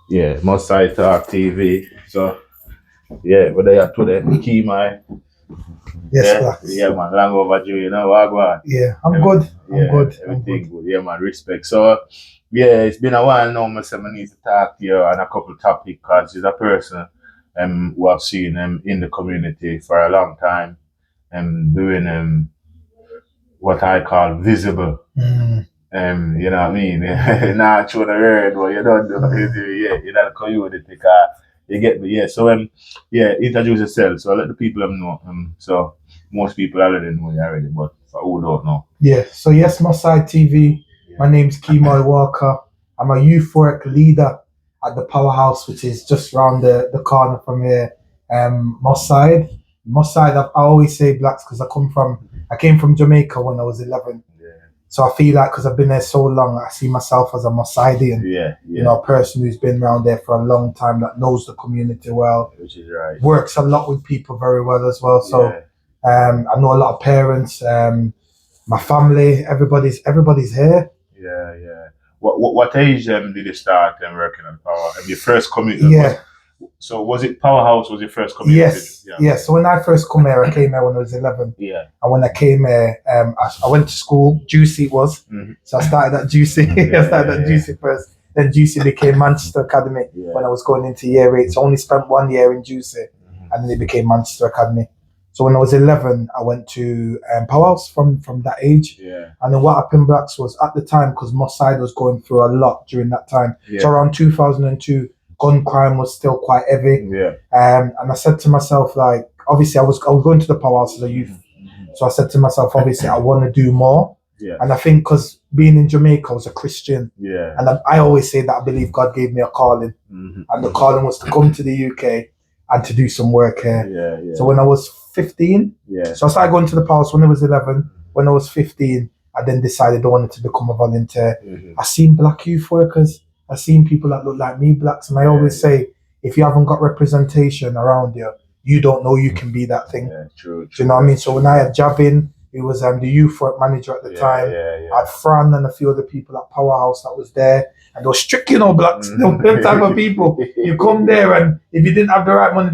Yeah, Must Side Talk TV. So yeah, we're there today. Kemoy. Yes, Yeah, Blacks. yeah, man. Long overdue, you know. Wagwan. Yeah, I'm good. I'm Yeah, good. I'm everything good. good. Yeah, man. Respect. So yeah, it's been a while now. I need to talk to you on a couple topics because he's a person who I've seen in the community for a long time doing what I call visible. Mm, You know what I mean? Not through the word, but you don't do yeah, you know the community because you get me, yeah. So yeah, introduce yourself. So let the people know. So most people already know you already, but for who don't know. yeah. So yes, Moss Side TV. My name's Kemoy Walker. I'm a youth work leader at the Powerhouse, which is just round the corner from here. Moss Side. Moss Side. I always say Blacks because I came from Jamaica when I was 11. Yeah. So I feel like because I've been there so long, I see myself as a Mossadian. Yeah, You know, a person who's been around there for a long time that knows the community well, which is right. works a lot with people very well as well. So I know a lot of parents, my family, everybody's here. Yeah. What age did you start working on power? Your first community? Yeah. So was it Powerhouse? Was your first community? Yes. Yeah. So when I first come here, I came here when I was 11. Yeah. And when I came here, I went to school. Juicy it was. Mm-hmm. So I started at Juicy. I started at Juicy first. Then Juicy became Manchester Academy when I was going into year 8. So I only spent 1 year in Juicy, and then it became Manchester Academy. So when I was 11, I went to Powerhouse from that age. Yeah. And then what happened, Blacks, was at the time, because Moss Side was going through a lot during that time. Yeah. So around 2002, gun crime was still quite heavy. Yeah. And I said to myself, like, obviously I was going to the Powerhouse as a youth. So I said to myself, obviously I want to do more. Yeah. And I think because being in Jamaica, I was a Christian. Yeah. And I always say that I believe God gave me a calling. Mm-hmm. And the calling was to come to the UK and to do some work here. Yeah. So when I was 15, so I started going to the Powerhouse when I was 11. When I was 15, I then decided I wanted to become a volunteer. Mm-hmm. I seen black youth workers. I seen people that look like me, Blacks. And I always say, if you haven't got representation around you, you don't know you can be that thing. Yeah, true. Do you know what I mean? So when I had Javin, he was the youth work manager at the time. I had Fran and a few other people at Powerhouse that was there. And they were strict, Blacks. Them type of people. You come there and if you didn't have the right money,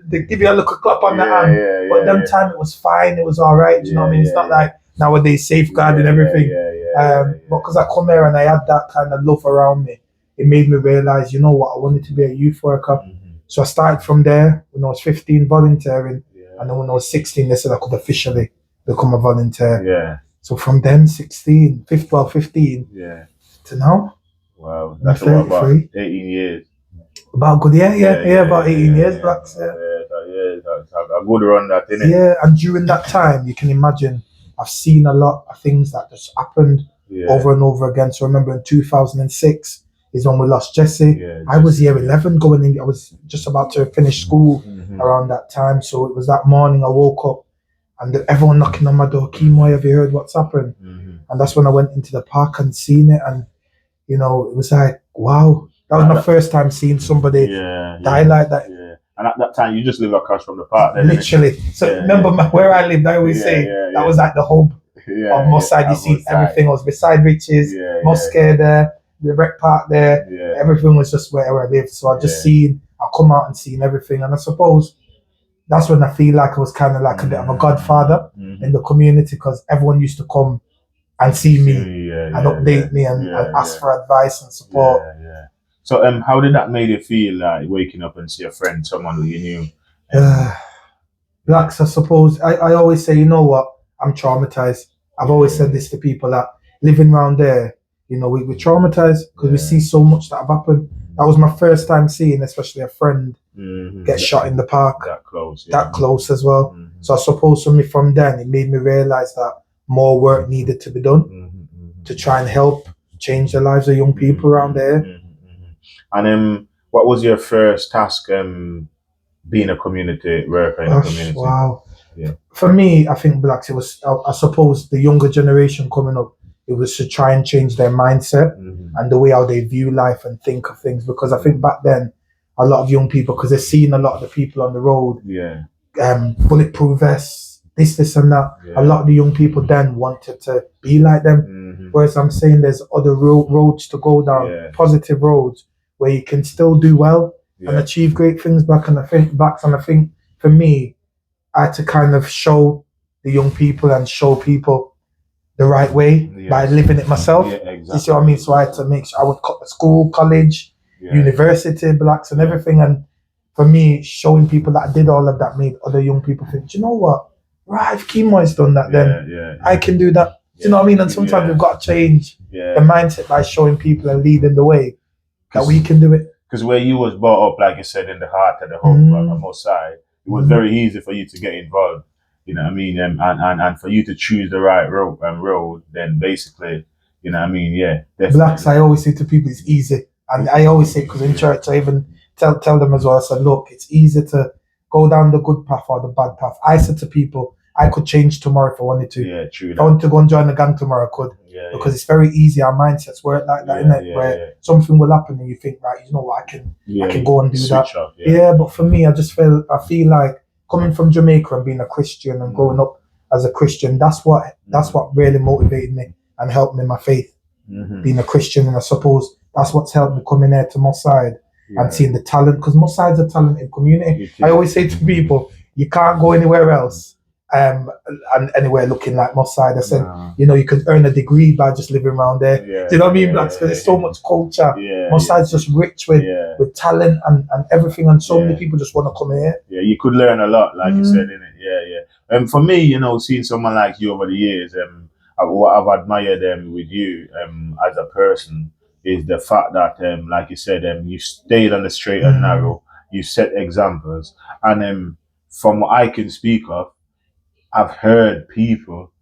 they give you a little clap on the hand. But them time it was fine. It was all right. Do you know what I mean? It's not like nowadays safeguarding everything. But because I come here and I had that kind of love around me, it made me realize, you know what, I wanted to be a youth worker. Mm-hmm. So I started from there when I was 15 volunteering. And then when I was 16, they said I could officially become a volunteer. Yeah. So from then, 15 to now. Wow. That's about 18 years. About good, about 18 years, Blacks. Yeah, that's a good run that, innit? Yeah, and during that time, you can imagine, I've seen a lot of things that just happened over and over again. So I remember in 2006 is when we lost Jesse. Yeah, I was year 11 going in. I was just about to finish school around that time. So it was that morning I woke up and everyone knocking on my door, Kemoy, have you heard what's happened? Mm-hmm. And that's when I went into the park and seen it. And, you know, it was like, wow. That was my first time seeing somebody die like that. Yeah. And at that time, you just live across from the park. Then, literally. So remember where I lived, I always say that was like the hub of Moss Side. You see everything was beside Riches, Mosque there, the rec park there. Yeah. Everything was just where I lived. So I just I come out and seen everything. And I suppose that's when I feel like I was kind of like a bit of a godfather in the community because everyone used to come and see me and update me and ask for advice and support. Yeah. So how did that make you feel like waking up and see a friend, someone who you knew? Blacks, I suppose. I always say, you know what? I'm traumatized. I've always said this to people that living around there, you know, we're traumatized because we see so much that have happened. That was my first time seeing, especially a friend get shot in the park. That close. That close as well. Mm-hmm. So I suppose for me from then, it made me realize that more work needed to be done to try and help change the lives of young people around there. And what was your first task being a community worker in a community? Wow. Yeah. For me, I think Blacks, it was, I suppose, the younger generation coming up, it was to try and change their mindset and the way how they view life and think of things. Because I think back then, a lot of young people, because they're seeing a lot of the people on the road, bulletproof vests, this and that. Yeah. A lot of the young people then wanted to be like them. Whereas I'm saying there's other roads to go down, positive roads, where you can still do well and achieve great things back. And I think for me, I had to kind of show the young people and show people the right way by living it myself. Yeah, exactly. You see what I mean? So I had to make sure I would school, college, university, blacks and everything. And for me, showing people that I did all of that made other young people think, do you know what? Right, if Kemoy's done that, then I can do that. Do you know what I mean? And sometimes we've got to change the mindset by showing people and leading the way that we can do it. Because where you was brought up, like you said, in the heart of the home on most side, it was very easy for you to get involved. You know what I mean? And for you to choose the right road, then basically, you know what I mean? Yeah, definitely. Blacks, I always say to people, it's easy. And I always say, because in church, I even tell them as well, I said, look, it's easy to go down the good path or the bad path. I said to people, I could change tomorrow if I wanted to. Yeah, true. If I wanted to go and join the gang tomorrow, I could. Because it's very easy. Our mindsets work like that, innit? Where something will happen and you think, right, you know what, I can go and do that. Off, but for me, I feel like coming from Jamaica and being a Christian and growing up as a Christian, that's what really motivated me and helped me in my faith. Being a Christian, and I suppose that's what's helped me coming here to Moss Side and seeing the talent, because Moss Side's a talented community. I always say to people, you can't go anywhere else and anywhere looking like Moss Side. I said, you know, you could earn a degree by just living around there. Do you know what I mean, blacks? Because there's so much culture. Moss Side's just rich with talent and everything, and so many people just want to come here. Yeah, you could learn a lot, like you said, innit? And for me, you know, seeing someone like you over the years, what I've admired with you as a person is the fact that, like you said, you stayed on the straight and narrow. You set examples, and from what I can speak of, I've heard people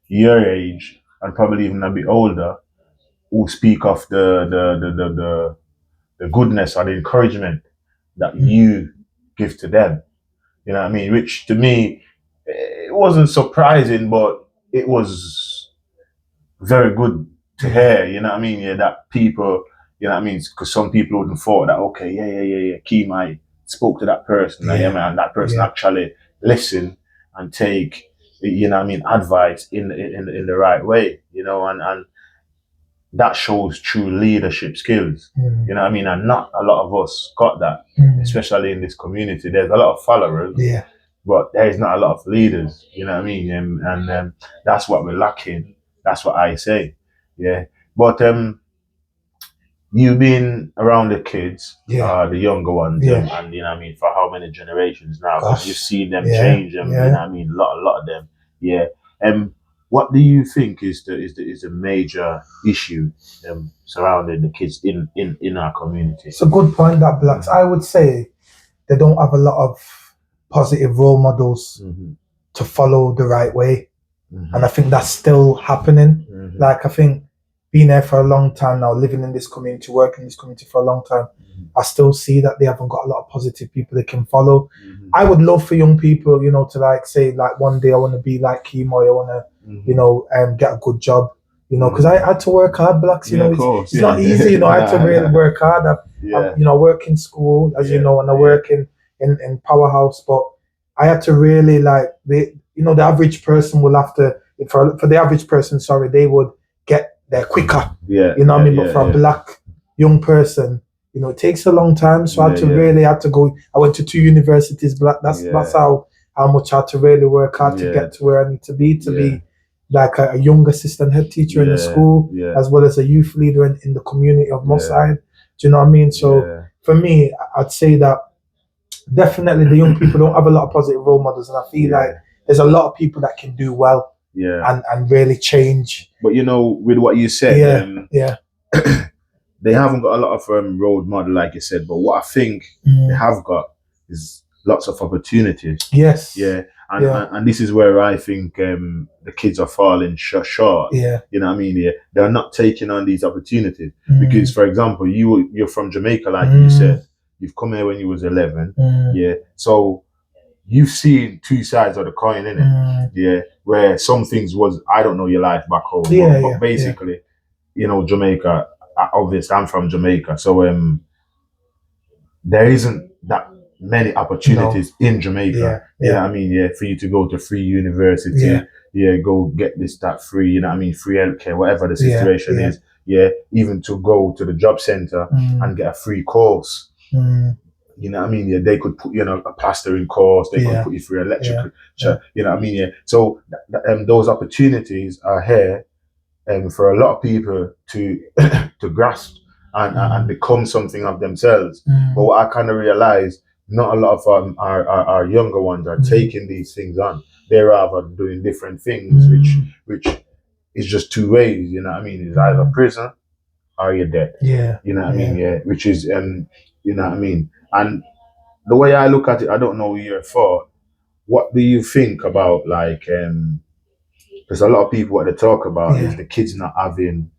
your age and probably even a bit older who speak of the goodness or the encouragement that you give to them. You know what I mean? Which to me, it wasn't surprising, but it was very good to hear. You know what I mean? Yeah, that people, you know what I mean? Because some people wouldn't thought that, okay, Kemoy spoke to that person, and that person actually listened and take, you know what I mean, advice in the right way, you know, and that shows true leadership skills, you know what I mean, and not a lot of us got that, especially in this community. There's a lot of followers, but there is not a lot of leaders, you know what I mean, and that's what we're lacking. That's what I say, but you've been around the kids, the younger ones, and you know what I mean, for how many generations now? You've seen them change, you know what I mean, a lot of them, what do you think is the major issue surrounding the kids in our community? It's a good point, that blacks. I would say they don't have a lot of positive role models to follow the right way, and I think that's still happening. Like, I think being there for a long time now, living in this community, working in this community for a long time, I still see that they haven't got a lot of positive people they can follow. I would love for young people, you know, to like say, like, one day I want to be like Kemoy, I want to, you know, get a good job, you know, because I had to work hard, blacks, you know, it's not easy, you know, I had to really work hard. I, you know, I work in school, as you know, and I work in Powerhouse, but I had to really, like, you know, the average person will have to, for the average person, they would get there quicker, you know what I mean, but for a black young person, you know, it takes a long time, so I had to go. I went to 2 universities, black. That's how much I had to really work hard to get to where I need to be like a young assistant head teacher in the school, as well as a youth leader in the community of Moss Side. Do you know what I mean? So for me, I'd say that definitely the young people don't have a lot of positive role models, and I feel like there's a lot of people that can do well and really change. But you know, with what you said, they haven't got a lot of role model, like you said, but what I think they have got is lots of opportunities. And this is where I think the kids are falling short. You know what I mean? They're not taking on these opportunities because, for example, you're from Jamaica, like you said. You've come here when you was 11. So you've seen 2 sides of the coin, innit? Where some things was, I don't know your life back home, but basically, you know, Jamaica. Obviously, I'm from Jamaica, so there isn't that many opportunities in Jamaica. You know what I mean? For you to go to free university, go get this, that free, you know what I mean, free healthcare, whatever the situation is. even to go to the job center and get a free course. You know what I mean? Yeah, they could put, a plastering course, they could put you through electrical, you know what I mean? Yeah. So those opportunities are here for a lot of people to to grasp and become something of themselves. But what I kind of realized, not a lot of our younger ones are taking these things on. They're rather doing different things, which is just two ways. You know what I mean? It's either prison or you're dead. You know what I mean? Yeah. Which is you know what I mean? And the way I look at it, I don't know your thought. What do you think about like there's a lot of people what they talk about is the kids not having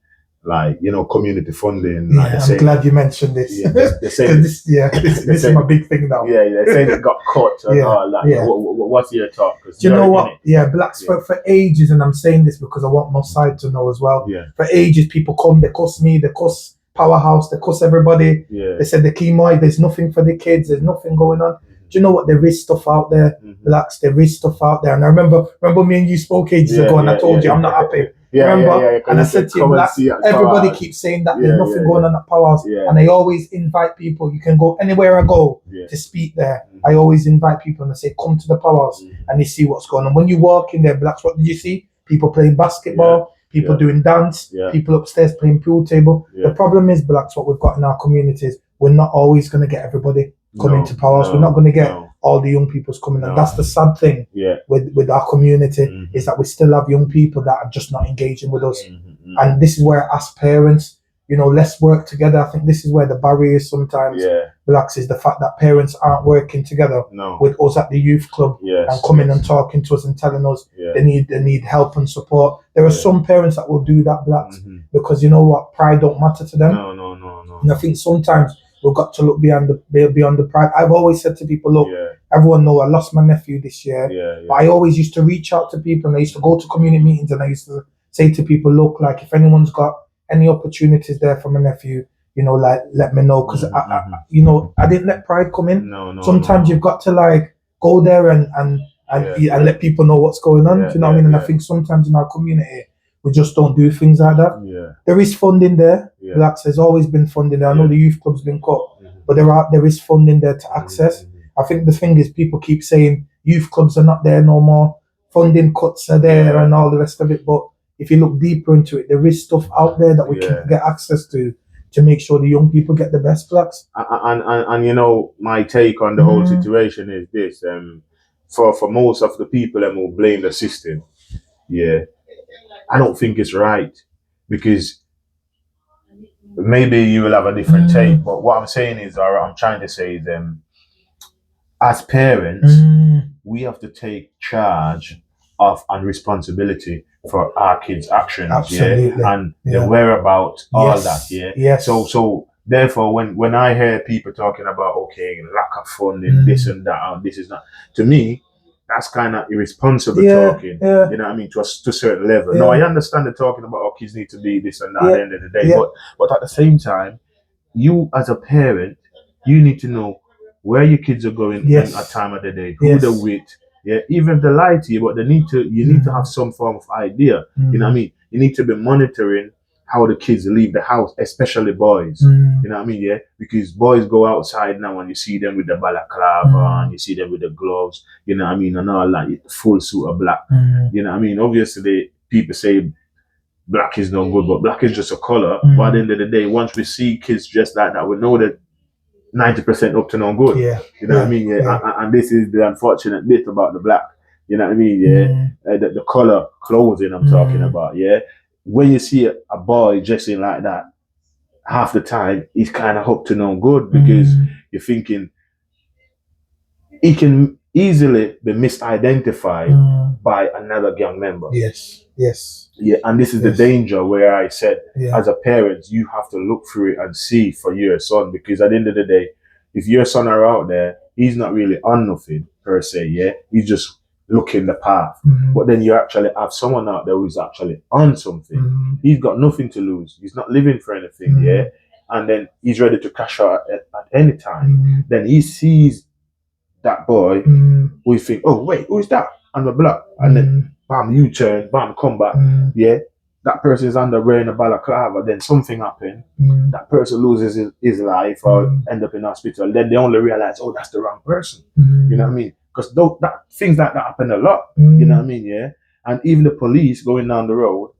like community funding. Like I'm glad you mentioned this. Yeah, they say this is my big thing now. Yeah, they say it got cut and all that. Yeah. What's your talk? Do you know what? Blacks for ages, and I'm saying this because I want my side to know as well. Yeah. For ages, people come, they cuss me, they cuss Powerhouse, they cuss everybody. Yeah. They said the Kemoy, there's nothing for the kids, there's nothing going on. Do you know what? There is stuff out there, Blacks. There is stuff out there, and I remember me and you spoke ages ago, and I told you I'm not happy. Remember? And I said to you, Black, everybody keeps saying that there's nothing going on at Powerhouse, and I always invite people. You can go anywhere I go to speak there. I always invite people, and I say, come to the Powerhouse, and you see what's going on. When you walk in there, Blacks, what did you see? People playing basketball. People doing dance, people upstairs playing pool table. The problem is, Blacks, what we've got in our communities, we're not always going to get everybody coming to Powerhouse. We're not going to get all the young people's coming. And that's the sad thing with our community, is that we still have young people that are just not engaging with us. And this is where, as parents, let's work together. I think this is where the barrier is sometimes, Blacks, is the fact that parents aren't working together with us at the youth club and coming and talking to us and telling us they need help and support. There are some parents that will do that, Blacks, because you know what, pride don't matter to them. No. And I think sometimes we've got to look beyond the pride. I've always said to people, look, everyone know I lost my nephew this year, but I always used to reach out to people, and I used to go to community meetings, and I used to say to people, look, like if anyone's got any opportunities there for my nephew, like let me know, because I didn't let pride come in. Sometimes you've got to like go there and let people know what's going on. Do you know what I mean? And I think sometimes in our community we just don't do things like that. There is funding there. Blacks, there's always been funding there. I know the youth club's been cut, but there is funding there to access. I think the thing is, people keep saying youth clubs are not there no more, funding cuts are there and all the rest of it, but if you look deeper into it, there is stuff out there that we can get access to make sure the young people get the best, Blacks. And my take on the whole situation is this: for most of the people that will blame the system, I don't think it's right, because maybe you will have a different take. But what I'm saying is, or I'm trying to say is, as parents, we have to take charge of and responsibility for our kids' actions, and the whereabouts, all that, So therefore, when I hear people talking about lack of funding, this and that, and this is not, to me, that's kind of irresponsible talking. You know what I mean? To a certain level. No, I understand the talking about kids need to be this and that at the end of the day, but at the same time, you as a parent, you need to know where your kids are going at time of the day, who they're with. Even if they lie to you, but you need to have some form of idea. You know what I mean? You need to be monitoring how the kids leave the house, especially boys. You know what I mean? Because boys go outside now and you see them with the balaclava and you see them with the gloves, you know what I mean, and all that, full suit of black. You know what I mean? Obviously, people say black is no good, but black is just a color. But at the end of the day, once we see kids dressed like that, we know that 90% up to no good. You know what I mean? And this is the unfortunate bit about the black. You know what I mean? The color clothing I'm talking about. When you see a boy dressing like that, half the time he's kind of up to no good, because you're thinking he can easily be misidentified by another gang member. And this is the danger, where I said, as a parent, you have to look through it and see for your son, because at the end of the day, if your son are out there, he's not really on nothing per se, he's just looking the path. But then you actually have someone out there who's actually on something. He's got nothing to lose. He's not living for anything, and then he's ready to crash out at any time. Then he sees that boy, we think, oh wait, who is that? And the block, and then bam, U-turn, bam, come back, that person is under wearing a balaclava, then something happened, that person loses his life or end up in hospital, then they only realize, oh, that's the wrong person. You know what I mean? Because things like that happen a lot. You know what I mean? Yeah. And even the police going down the road,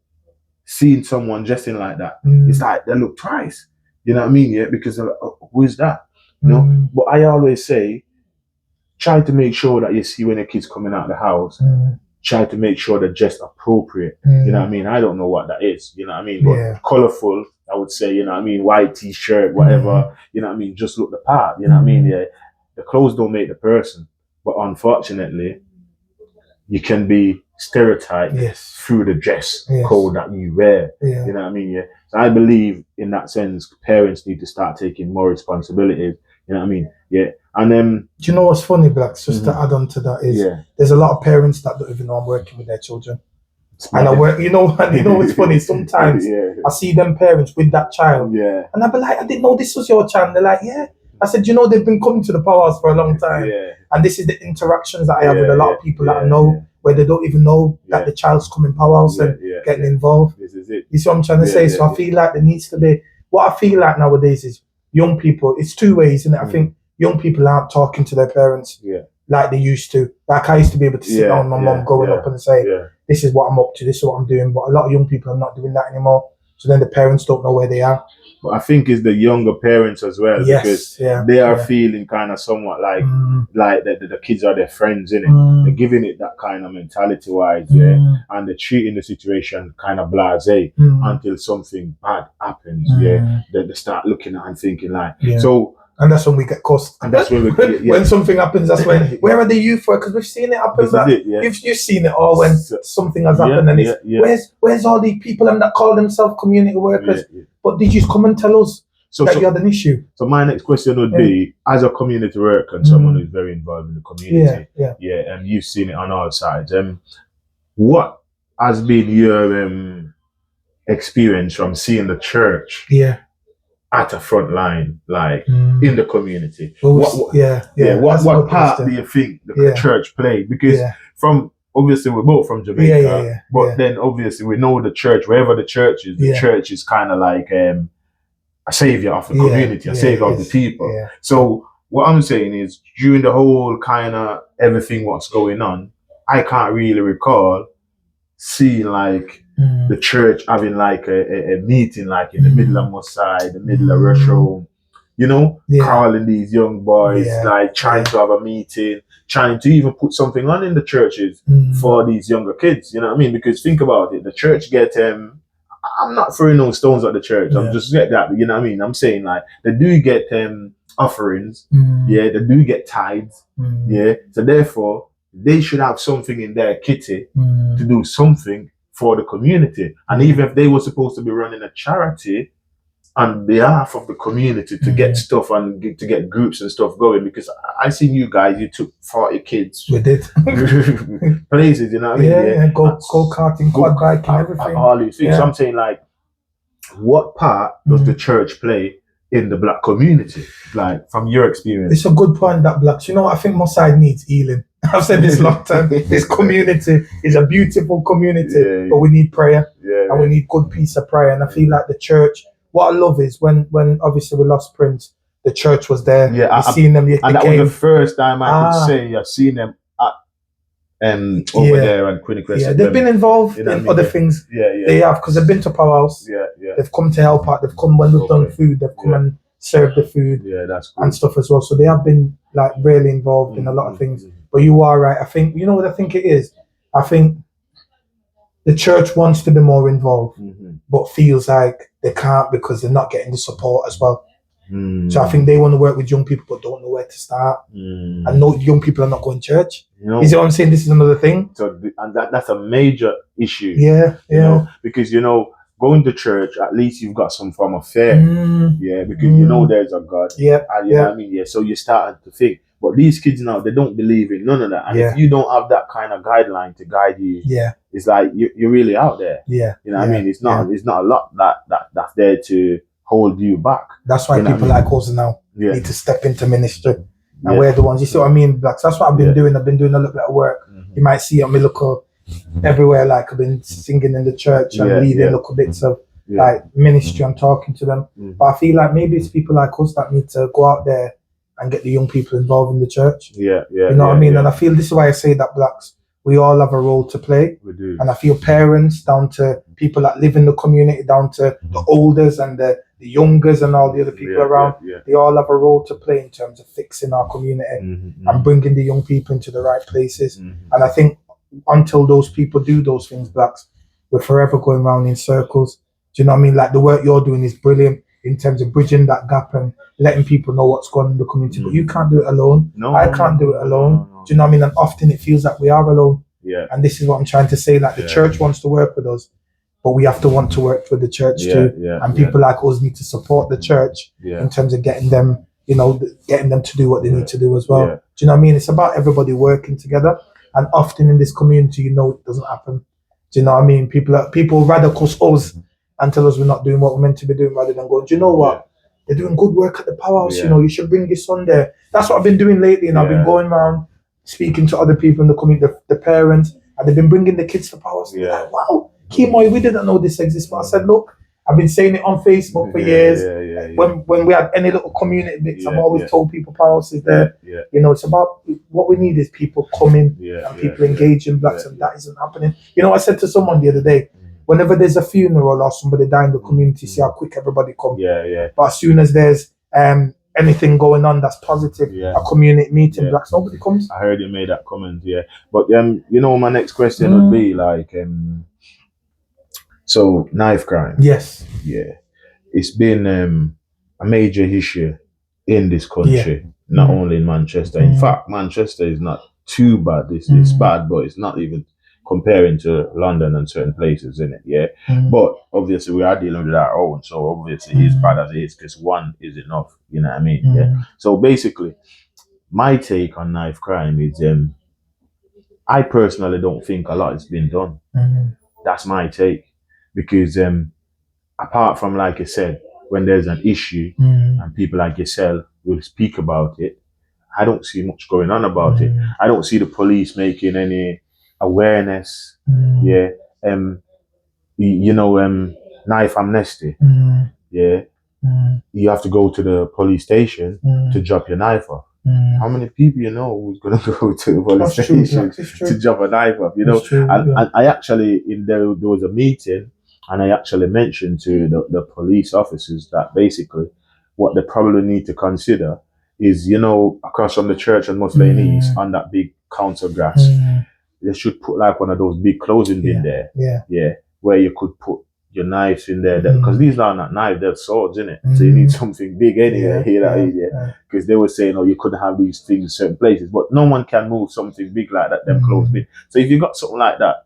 seeing someone dressing like that, it's like they look twice. You know what I mean? Yeah, because who is that? You know. But I always say, try to make sure that you see when the kids coming out of the house. Try to make sure they're dressed appropriate. You know what I mean? I don't know what that is. You know what I mean? But colourful, I would say. You know what I mean? White t-shirt, whatever. You know what I mean? Just look the part. You know what I mean? Yeah. The clothes don't make the person, but unfortunately, you can be stereotyped through the dress code that you wear. You know what I mean? Yeah. So I believe in that sense, parents need to start taking more responsibilities. You know what I mean? Yeah. And then, do you know what's funny, Blacks? Just to add on to that is, there's a lot of parents that don't even know I'm working with their children. And I work, you know what's funny? Sometimes I see them parents with that child, and I'll be like, I didn't know this was your child. And they're like, yeah. I said, you know, they've been coming to the powerhouse for a long time, and this is the interactions that I have with a lot of people that I know, where they don't even know that the child's coming powerhouse and getting involved. This is it. You see what I'm trying to say? So I feel like there needs to be, what I feel like nowadays is young people, it's two ways, isn't it? I think young people aren't talking to their parents like they used to. Like I used to be able to sit down with my mum growing up and say, this is what I'm up to, this is what I'm doing. But a lot of young people are not doing that anymore. So then the parents don't know where they are. But I think it's the younger parents as well, because they are feeling kind of somewhat like the kids are their friends, innit? They're giving it that kind of mentality-wise, and they're treating the situation kind of blasé until something bad happens, Then they start looking at and thinking like, so. And that's when we get cussed. And that's when when something happens, that's when, where are the youth for? Because we've seen it happen. You've seen it all when something has happened, and it's, where's all these people and that call themselves community workers? But did you come and tell us that you had an issue? So my next question would be, as a community worker and someone who's very involved in the community, and you've seen it on all sides, what has been your experience from seeing the church at a front line, like in the community? What part do you think the church played? Because from obviously we're both from Jamaica, but then obviously we know the church, wherever the church is, the church is kind of like a savior of the community, a savior of the people. So what I'm saying is, during the whole kind of everything what's going on, I can't really recall seeing like the church having like a meeting like in the middle of Mossad, the middle of Rush Home, you know, calling these young boys, like trying to have a meeting, trying to even put something on in the churches for these younger kids, you know what I mean? Because think about it, the church get, I'm not throwing no stones at the church, I'm just get that, you know what I mean? I'm saying like, they do get offerings, they do get tithes, so therefore, they should have something in their kitty to do something for the community. And even if they were supposed to be running a charity on behalf of the community to get stuff and to get groups and stuff going, because I seen you guys, you took 40 kids. We did. Places, you know what I mean? Go karting, quad biking, everything. All these things. So I'm saying like, what part does the church play in the black community? Like, from your experience? It's a good point, that Blacks. You know, I think Mossad needs healing. I've said this a long time. This community is a beautiful community, but we need prayer, and we need good piece of prayer. And I feel like the church, what I love is when obviously we lost Prince, the church was there. I've seen them. And that was the first time I could say I've seen them at over there and Queen Crescent. They've been involved in other things. They have, because they've been to Powerhouse. They've come to help out. They've come when we've done food. They've come and served the food that's cool. and stuff as well. So they have been like really involved in a lot of things. But you are right. I think, you know what I think it is? I think the church wants to be more involved, but feels like they can't because they're not getting the support as well. So I think they want to work with young people but don't know where to start. And no, young people are not going to church. You see what I'm saying? This is another thing. So and that's a major issue. You know, because you know, going to church, at least you've got some form of faith. Because you know there's a God. And you know what I mean? So you're starting to think. But these kids now, they don't believe in none of that. And if you don't have that kind of guideline to guide you, it's like you're really out there. You know what I mean? It's not a lot that's there to hold you back. That's why people like us now need to step into ministry. And we're the ones, you see what I mean, Blacks? That's what I've been doing. I've been doing a little bit of work. You might see on my local everywhere. Like I've been singing in the church and leading little bits of like ministry and talking to them. But I feel like maybe it's people like us that need to go out there and get the young people involved in the church. You know what I mean? And I feel this is why I say that blacks, we all have a role to play. We do. And I feel parents, down to people that live in the community, down to the olders and the youngers and all the other people around, they all have a role to play in terms of fixing our community and bringing the young people into the right places. And I think until those people do those things, blacks, we're forever going around in circles. Do you know what I mean? Like the work you're doing is brilliant in terms of bridging that gap and letting people know what's going on in the community. But you can't do it alone. I can't do it alone. Do you know what I mean? And often it feels like we are alone. And this is what I'm trying to say. Like the church wants to work with us, but we have to want to work with the church too. And people like us need to support the church in terms of getting them, you know, getting them to do what they need to do as well. Do you know what I mean? It's about everybody working together. And often in this community, you know, it doesn't happen. Do you know what I mean? People rather cuss us and tell us we're not doing what we're meant to be doing, rather than going, do you know what? They're doing good work at the powerhouse. You know, you should bring your son there. That's what I've been doing lately. And I've been going around speaking to other people in the community, the parents, and they've been bringing the kids to powerhouse. Like, wow, Kemoy, we didn't know this exists. But I said, look, I've been saying it on Facebook for years. When we had any little community bits, I've always told people powerhouse is there. You know, it's about what we need is people coming and people engaging blacks, and that isn't happening. You know, I said to someone the other day, whenever there's a funeral or somebody die in the community, see how quick everybody comes. But as soon as there's anything going on that's positive, a community meeting, blacks, nobody comes. I heard you made that comment, But you know, my next question would be like, so knife crime. Yes. It's been a major issue in this country, not only in Manchester. In fact, Manchester is not too bad. It's bad, but it's not even comparing to London and certain places, in it, But obviously we are dealing with our own, so obviously it's bad as it is, because one is enough, you know what I mean? So basically, my take on knife crime is, I personally don't think a lot has been done. That's my take, because apart from, like I said, when there's an issue and people like yourself will speak about it, I don't see much going on about it. I don't see the police making any awareness, you know, knife amnesty, you have to go to the police station to drop your knife off. How many people you know who's gonna go to the police station to drop a knife off? You know, and I actually, there was a meeting, and I actually mentioned to the police officers that basically what they probably need to consider is, you know, across from the church and Muslim East on that big council grass, they should put like one of those big closing bin there, where you could put your knives in there, because these are not knives, they're swords, innit? So you need something big anyway, because they were saying, oh, you couldn't have these things in certain places, but no one can move something big like that, them closed bin. So if you got something like that,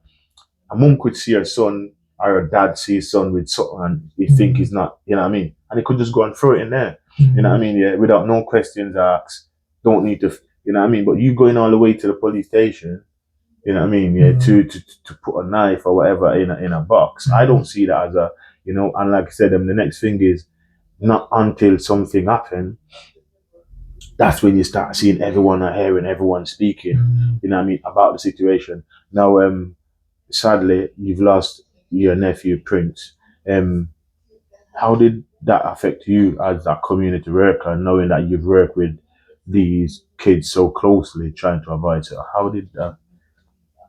a mum could see her son, or a dad see his son with something, and he think he's not, you know what I mean? And he could just go and throw it in there, you know what I mean? Without no questions asked, don't need to, you know what I mean? But you going all the way to the police station, you know what I mean? To put a knife or whatever in a box. I don't see that as a, you know, and like I said, the next thing is, not until something happens, that's when you start seeing everyone hearing everyone speaking, you know what I mean, about the situation. Now, sadly, you've lost your nephew, Prince. How did that affect you as a community worker, knowing that you've worked with these kids so closely, trying to avoid it? How did that?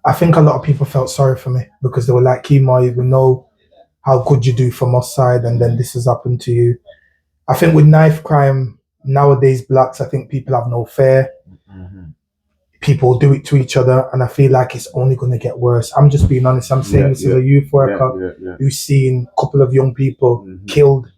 I think a lot of people felt sorry for me, because they were like, Kemoy, we know how good you do from our side, and then this has happened to you. I think with knife crime, nowadays, blacks, I think people have no fear. People do it to each other, and I feel like it's only going to get worse. I'm just being honest. I'm saying this as a youth worker who's seen a couple of young people killed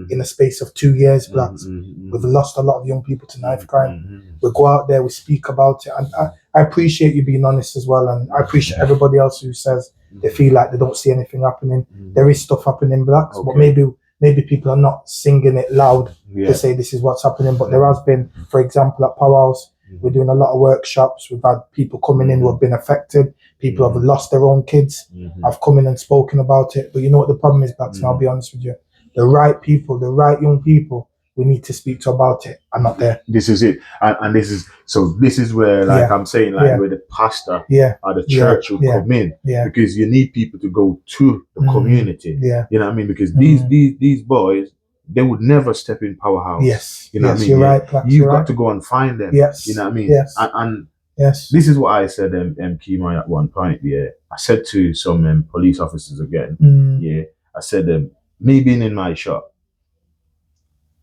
in a space of 2 years, blacks. We've lost a lot of young people to knife crime. We go out there, we speak about it, and I appreciate you being honest as well, and I appreciate everybody else who says they feel like they don't see anything happening. There is stuff happening, blacks, but maybe people are not singing it loud to say this is what's happening. But there has been, for example, at Powerhouse, we're doing a lot of workshops. We've had people coming in who have been affected. People have lost their own kids. I've come in and spoken about it. But you know what the problem is, blacks, and I'll be honest with you. The right people, the right young people we need to speak to about it, are not there. This is it. And this is where, like I'm saying, like where the pastor or the church will come in. Because you need people to go to the community. You know what I mean? Because these boys, they would never step in Powerhouse. Yes. You know what I mean? You're right, Plax, you've got to go and find them. Yes. You know what I mean? Yes. And yes. This is what I said, Kemoy, at one point. Yeah, I said to some police officers again. Yeah, I said, me being in my shop,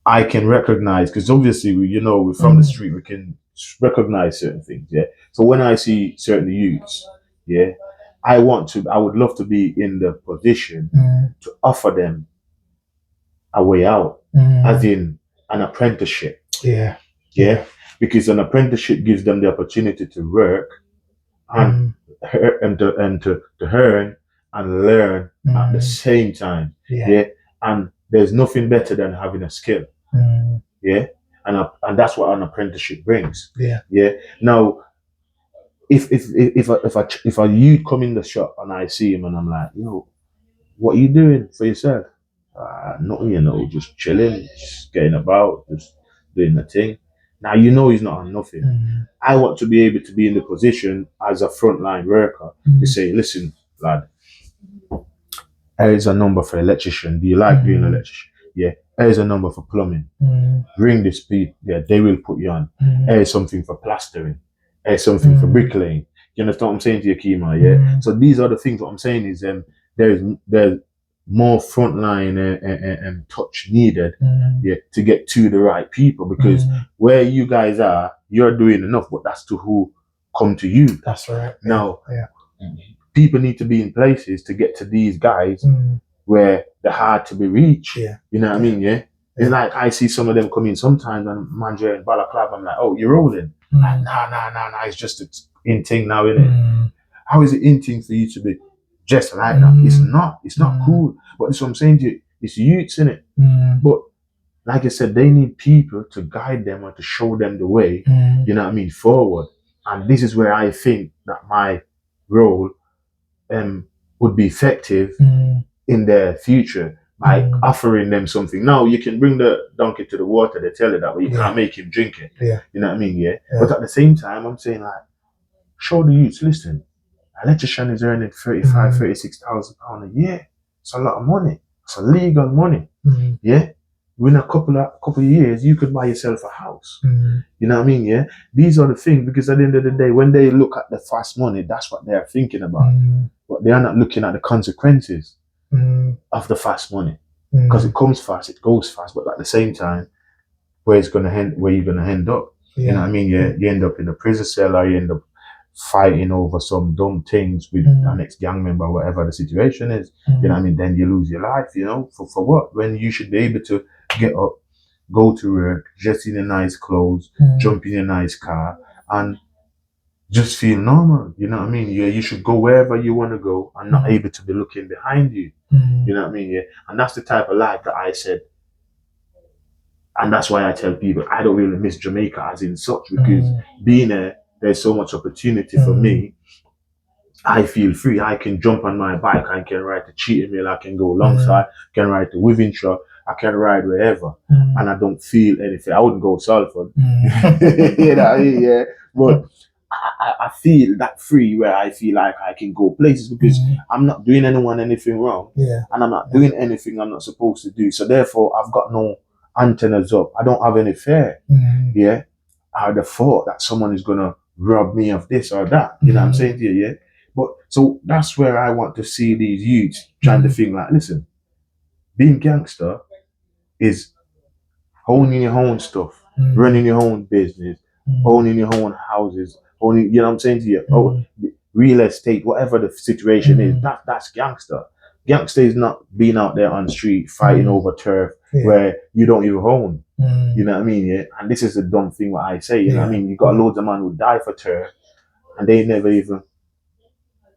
I can recognize, because obviously we're from the street, we can recognize certain things. Yeah, so when I see certain youths, yeah, I would love to be in the position to offer them a way out, as in an apprenticeship. Yeah. Because an apprenticeship gives them the opportunity to work and to earn and learn at the same time. Yeah. And there's nothing better than having a skill. Yeah. And that's what an apprenticeship brings. Yeah. Now, if a youth come in the shop and I see him and I'm like, what are you doing for yourself? Nothing, just chilling, just getting about, just doing the thing. Now he's not on nothing. I want to be able to be in the position as a frontline worker to say, listen, lad, here's a number for electrician. Do you like being an electrician? Yeah. Here's a number for plumbing. Bring this people. Yeah, they will put you on. Here's something for plastering. Here's something for bricklaying. You understand what I'm saying to you, Kemoy? Yeah. So these are the things. What I'm saying is, there's more frontline and touch needed, to get to the right people, because where you guys are, you're doing enough, but that's to who come to you. That's right. Now, people need to be in places to get to these guys where they're hard to be reached. You know what I mean? Yeah. It's like I see some of them come in sometimes, and Manja and Balaclava, I'm like, oh, you're rolling. Like, nah, it's just an in thing now, innit? How is it in thing for you to be just like that? It's not cool. But that's what I'm saying to you, it's youths, innit? But like I said, they need people to guide them and to show them the way, you know what I mean, forward. And this is where I think that my role would be effective in their future, by offering them something. Now, you can bring the donkey to the water, they tell you that, but you can't make him drink it. You know what I mean? Yeah. But at the same time, I'm saying, like, show the youths, listen, electrician is earning 35, 36,000 pounds a year. It's a lot of money. It's a legal money. Yeah. Within a couple of years, you could buy yourself a house. You know what I mean? Yeah. These are the things, because at the end of the day, when they look at the fast money, that's what they're thinking about. But they are not looking at the consequences of the fast money, because it comes fast, it goes fast. But at the same time, where you're gonna end up? You know what I mean? You end up in a prison cell, or you end up fighting over some dumb things with an ex-gang member, whatever the situation is. You know what I mean? Then you lose your life, for what? When you should be able to get up, go to work, dress in your nice clothes, jump in your nice car, and just feel normal. You know what I mean? Yeah, you should go wherever you want to go and not able to be looking behind you. You know what I mean? Yeah. And that's the type of life that I said. And that's why I tell people I don't really miss Jamaica as in such, because being there's so much opportunity for me. I feel free. I can jump on my bike. I can ride the cheating mill. I can go alongside. I can ride the Wiving truck. I can ride wherever. And I don't feel anything. I wouldn't go Salford. You know what I mean? Yeah. But I feel that free, where I feel like I can go places, because I'm not doing anyone anything wrong. And I'm not doing anything I'm not supposed to do. So therefore, I've got no antennas up. I don't have any fear. Yeah. I had the thought that someone is going to rob me of this or that. You know what I'm saying to you? Yeah. But so that's where I want to see these youths trying to think like, listen, being gangster is owning your own stuff, running your own business, owning your own houses, owning, you know what I'm saying to you? Real estate, whatever the situation is, that's gangster. Gangster is not being out there on the street fighting over turf where you don't even own. You know what I mean? Yeah. And this is the dumb thing what I say, you know what I mean? You got loads of men who die for turf and they never even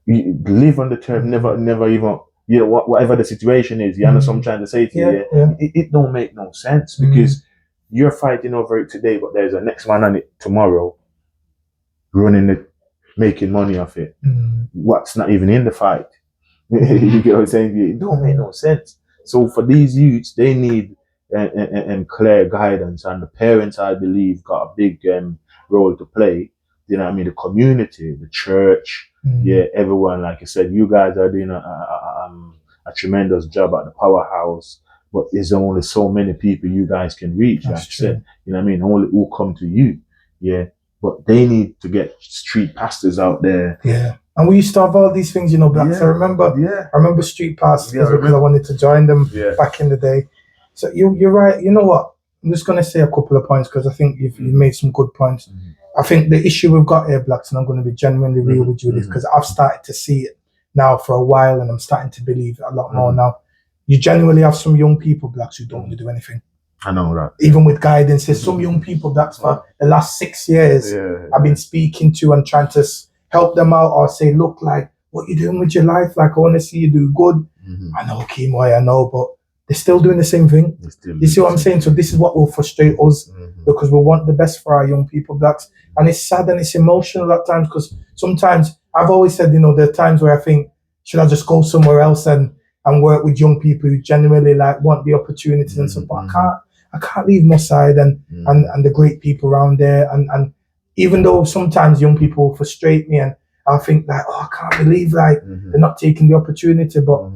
live on the turf, never even, whatever the situation is, you understand what I'm trying to say to you? It don't make no sense, because you're fighting over it today, but there's a next man on it tomorrow running it, making money off it. What's not even in the fight. You get what I'm saying? It don't make no sense. So for these youths, they need and clear guidance, and the parents, I believe, got a big role to play. You know what I mean? The community, the church, everyone. Like I said, you guys are doing a tremendous job at the powerhouse, but there's only so many people you guys can reach. That's like I true. said, you know what I mean? Only who come to you. Yeah. But they need to get street pastors out there. Yeah. And we used to have all these things, you know, blacks. I remember street pastors because I wanted to join them back in the day. So you're right. You know what? I'm just going to say a couple of points because I think you've made some good points. I think the issue we've got here, blacks, and I'm going to be genuinely real with you with this because I've started to see it now for a while and I'm starting to believe it a lot more now. You genuinely have some young people, blacks, who don't want to do anything. I know that. Even with guidance, there's some young people that for the last 6 years I've been speaking to and trying to help them out or say, look, like, what you doing with your life? Like, I want to see you do good. I know, Kemoy, I know, but they're still doing the same thing. You see what I'm saying? So this is what will frustrate us because we want the best for our young people, blacks. And it's sad and it's emotional at times because sometimes I've always said, you know, there are times where I think, should I just go somewhere else and work with young people who genuinely like want the opportunity and stuff, but I can't leave my side and the great people around there. And even though sometimes young people frustrate me and I think like, oh, I can't believe like they're not taking the opportunity, but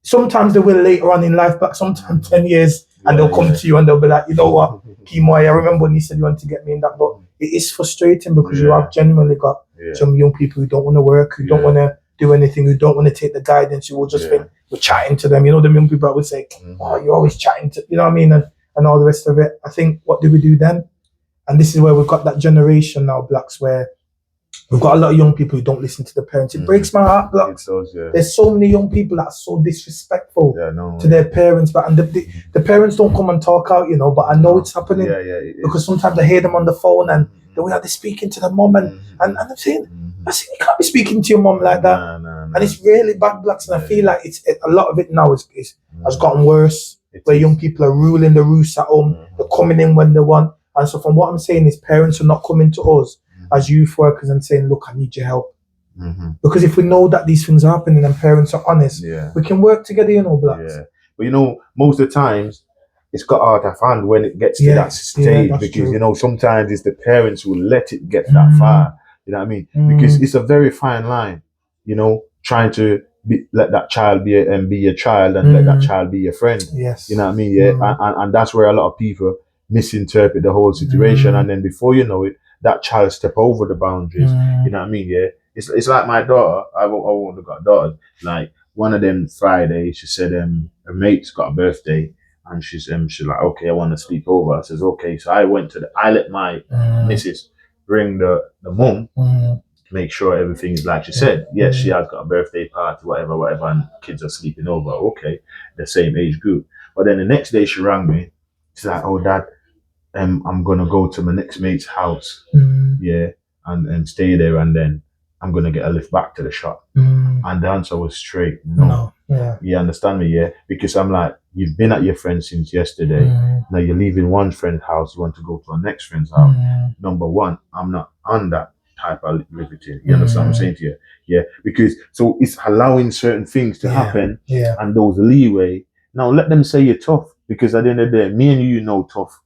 sometimes they will later on in life, but sometimes 10 years and they'll come to you and they'll be like, you know what, Kemoy, I remember when you said you wanted to get me in that, but it is frustrating because you have genuinely got some young people who don't want to work, who don't want to do anything, who don't want to take the guidance, who will just think we're chatting to them. You know, the young people that would say, oh, you're always chatting to, you know what I mean? And all the rest of it. I think, what do we do then? And this is where we've got that generation now, blacks, where we've got a lot of young people who don't listen to the parents. It breaks my heart, blacks. There's so many young people that are so disrespectful to their parents, but and the parents don't come and talk out, you know, but I know it's happening because sometimes I hear them on the phone and the way that they're speaking to the mom and I'm saying, you can't be speaking to your mom like that. And it's really bad, blacks, and I feel like a lot of it now has gotten worse, where young people are ruling the roost at home, they're coming in when they want. And so from what I'm saying is parents are not coming to us as youth workers and saying, look, I need your help. Because if we know that these things are happening and parents are honest, we can work together, you know, blacks. But you know, most of the times it's got out of hand when it gets to that stage because, you know, sometimes it's the parents who let it get that far. You know what I mean? Because it's a very fine line, you know, trying to let that child be your child and let that child be your friend. Yes. You know what I mean? And that's where a lot of people misinterpret the whole situation. And then before you know it, that child step over the boundaries. You know what I mean? Yeah. It's like my daughter. I won't have got daughters. Like one of them Friday, she said her mate's got a birthday. And she's like, okay, I want to sleep over. I says, okay. So I let my missus bring the mum, make sure everything is like she said. Yes, she has got a birthday party, whatever, and kids are sleeping over. Okay, the same age group. But then the next day she rang me. She's like, oh, Dad, I'm going to go to my next mate's house. And stay there. And then I'm going to get a lift back to the shop. And the answer was straight, no. You understand me, Because I'm like, you've been at your friend since yesterday. Now you're leaving one friend's house, you want to go to our next friend's house. Number one, I'm not on that type of liberty. You understand what I'm saying to you? Yeah, because so it's allowing certain things to happen and those leeway. Now let them say you're tough, because at the end of the day, me and you know tough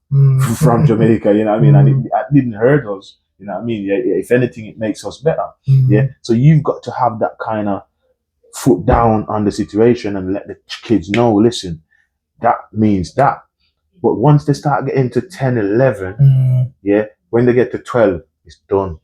from Jamaica, you know what I mean? And it didn't hurt us. You know what I mean? Yeah, if anything, it makes us better. Yeah. So you've got to have that kind of foot down on the situation and let the kids know, listen, that means that. But once they start getting to 10, 11, when they get to 12, it's done.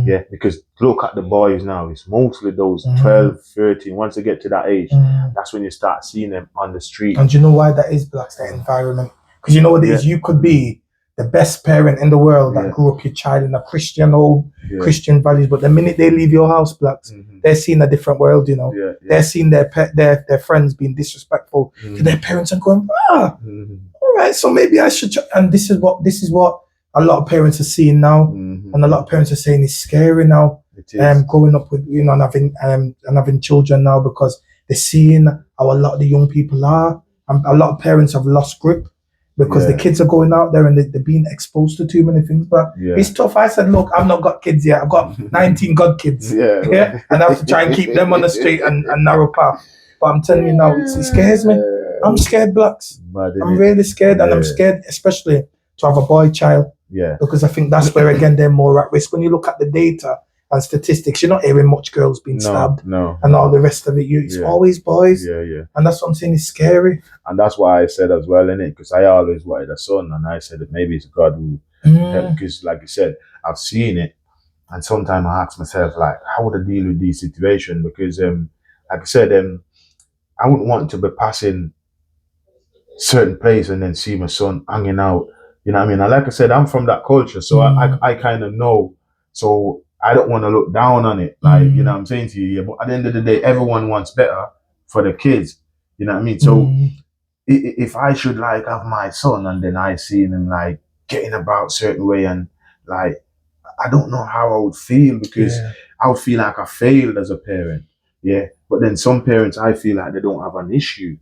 Yeah, because look at the boys now, it's mostly those 12, 13. Once they get to that age, that's when you start seeing them on the street. And do you know why that is, blacks, that environment? Because you know what it is, you could be the best parent in the world that grew up your child in a Christian home, Christian values, but the minute they leave your house, blacks, they're seeing a different world, you know. They're seeing their friends being disrespectful to their parents and going, all right, so maybe I should. And this is what a lot of parents are seeing now, and a lot of parents are saying it's scary now. Growing up with and having children now, because they're seeing how a lot of the young people are, and a lot of parents have lost grip. Because the kids are going out there and they're being exposed to too many things. But it's tough. I said, look, I've not got kids yet. I've got 19 god kids. And I have to try and keep them on the straight and narrow path. But I'm telling you now, it scares me. I'm scared, blacks. I'm really scared, and I'm scared, especially to have a boy child. Yeah. Because I think that's where again they're more at risk. When you look at the data and statistics, you're not hearing much girls being stabbed. And all the rest of it. It's always boys. Yeah. And that's what I'm saying is scary. And that's why I said as well, innit? Because I always wanted a son, and I said that maybe it's God who, because like you said, I've seen it, and sometimes I ask myself, like, how would I deal with these situations? Because, like I said, I wouldn't want to be passing certain place and then see my son hanging out. You know what I mean? And like I said, I'm from that culture, so I kind of know. So I don't want to look down on it, like, you know what I'm saying to you. But at the end of the day, everyone wants better for the kids. You know what I mean? So if I should like have my son and then I see him like getting about certain way, and like, I don't know how I would feel, because I would feel like I failed as a parent. Yeah. But then some parents, I feel like they don't have an issue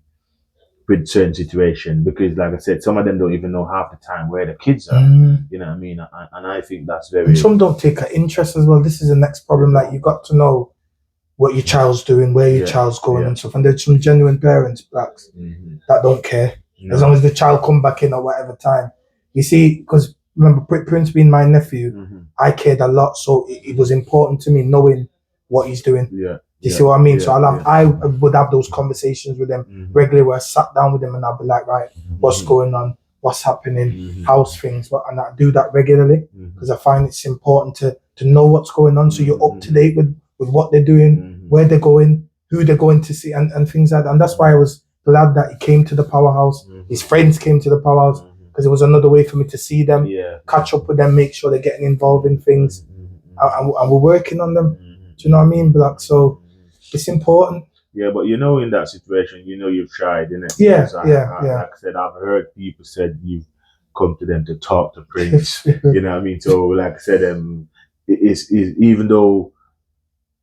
with certain situation, because like I said, some of them don't even know half the time where the kids are. You know what I mean? And I think that's very... And some don't take an interest as well. This is the next problem. Like, you got to know what your child's doing, where your child's going and stuff. And there's some genuine parents, blacks, that don't care. As long as the child come back in at whatever time. You see, because remember, Prince being my nephew, I cared a lot. So it was important to me knowing what he's doing. You see what I mean? So I would have those conversations with them regularly, where I sat down with them and I'd be like, right, what's going on? What's happening? How's things? And I do that regularly, because I find it's important to know what's going on, so you're up to date with what they're doing, where they're going, who they're going to see, and things like that. And that's why I was glad that he came to the powerhouse. His friends came to the powerhouse, because it was another way for me to see them, catch up with them, make sure they're getting involved in things, and we're working on them. Do you know what I mean, Black? So it's important. Yeah, but you know, in that situation, you know, you've tried, innit? Yeah. Like I said, I've heard people said you've come to them to talk to Prince. You know what I mean? So, like I said, it's even though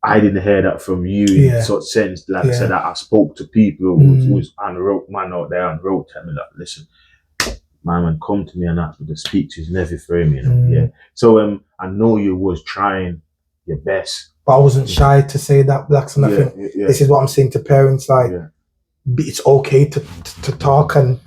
I didn't hear that from you in such sense, like I said, I spoke to people who's on the road, man out there on the road, tell me that, listen, my man come to me and ask me to speak to his nephew for him, you know? So I know you was trying your best. But I wasn't shy to say that, Blacks, and I think this is what I'm saying to parents, like, it's okay to talk and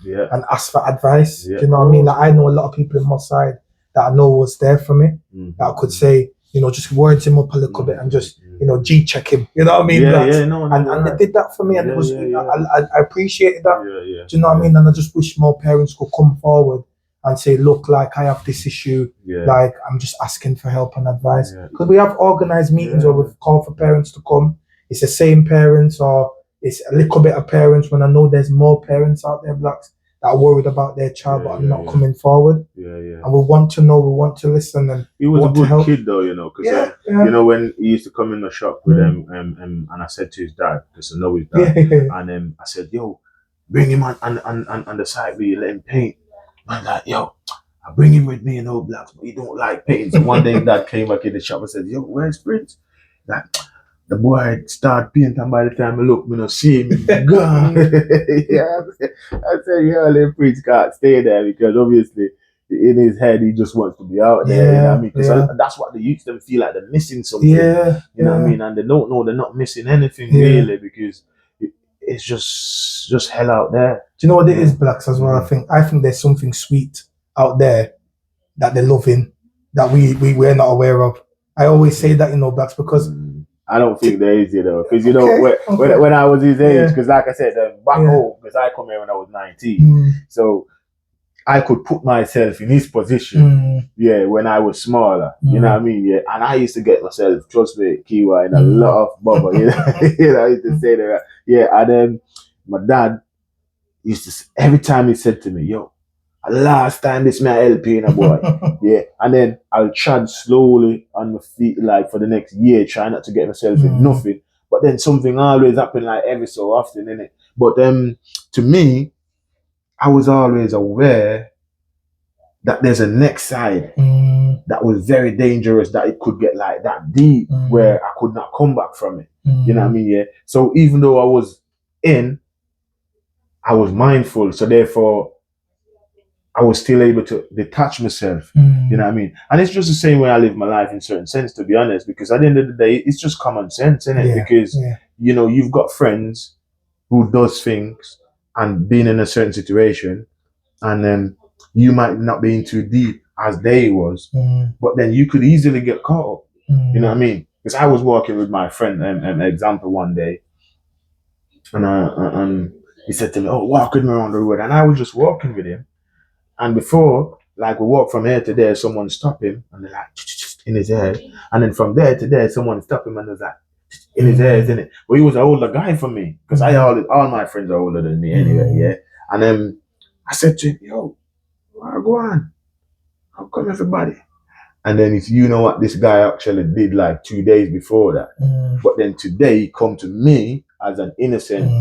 ask for advice. Do you know what I mean? Like, I know a lot of people in my side that I know was there for me, that I could say, you know, just words him up a little bit and just, you know, G-check him. You know what I mean? And they did that for me, and it was, I appreciated that. Do you know what I mean? And I just wish more parents could come forward and say, look, like, I have this issue, like, I'm just asking for help and advice. Because we have organised meetings where we've called for parents to come. It's the same parents, or it's a little bit of parents, when I know there's more parents out there, Blacks, that are worried about their child but are not coming forward. And we want to know, we want to listen. And he was a good kid, though, you know, because, you know, when he used to come in the shop with him, and I said to his dad, because I know his dad, and I said, yo, bring him on the side where you let him paint. I'm like, yo, I bring him with me, you know, Blacks, but he don't like painting. So one day Dad came back in the shop and said, yo, where's Prince? Like, the boy started painting, and by the time I look, me not see him, gone. I said, yeah, let Prince can't stay there, because obviously in his head he just wants to be out there. You know what I mean? Because that's what the youth them feel like, they're missing something. You know what I mean? And they don't know they're not missing anything really, because it's just hell out there. Do you know what it is, Blacks, as well? I think there's something sweet out there that they're loving, that we're not aware of. I always say that, you know, Blacks, because I don't think there is, you know, because, you know, when I was his age, because like I said, back home, because I come here when I was 19, so I could put myself in his position, when I was smaller, you know what I mean, and I used to get myself, trust me, Kemoy, in a lot of bother, you know, I used to say that, and then my dad used to, every time he said to me, yo, last time this man help you, boy, and then I'll trod slowly on my feet, like, for the next year, try not to get myself in nothing, but then something always happen, like, every so often, innit? But to me, I was always aware that there's a next side that was very dangerous, that it could get like that deep, where I could not come back from it. You know what I mean? So even though I was in, I was mindful, so therefore I was still able to detach myself. You know what I mean? And it's just the same way I live my life in certain sense, to be honest, because at the end of the day, it's just common sense, isn't it? Because, you know, you've got friends who does things and being in a certain situation, and you might not be in too deep as they was, but then you could easily get caught up. You know what I mean? Because I was walking with my friend, example, one day, and he said to me, "Oh, walk with me around the road," and I was just walking with him, and before, like, we walk from here to there, someone stop him, and they're like in his head, and then from there to there, someone stop him, and there's like in his head, isn't it? Well, he was an older guy for me, because all my friends are older than me anyway, yeah. And then I said to him, "Yo, go on, how come everybody?" And then if you know what this guy actually did like 2 days before that, but then today he come to me as an innocent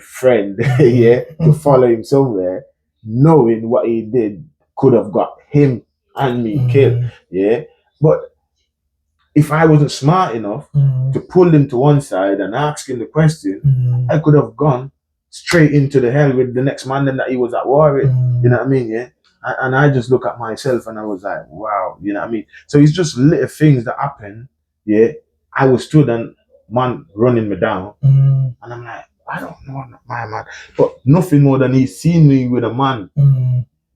friend, yeah, to follow him somewhere, knowing what he did could have got him and me killed, yeah. But if I wasn't smart enough to pull him to one side and ask him the question, I could have gone straight into the hell with the next man that he was at war with. You know what I mean? Yeah. And I just look at myself and I was like, wow, you know what I mean? So it's just little things that happen. Yeah. I was stood and man running me down. And I'm like, I don't know my man. But nothing more than he seen me with a man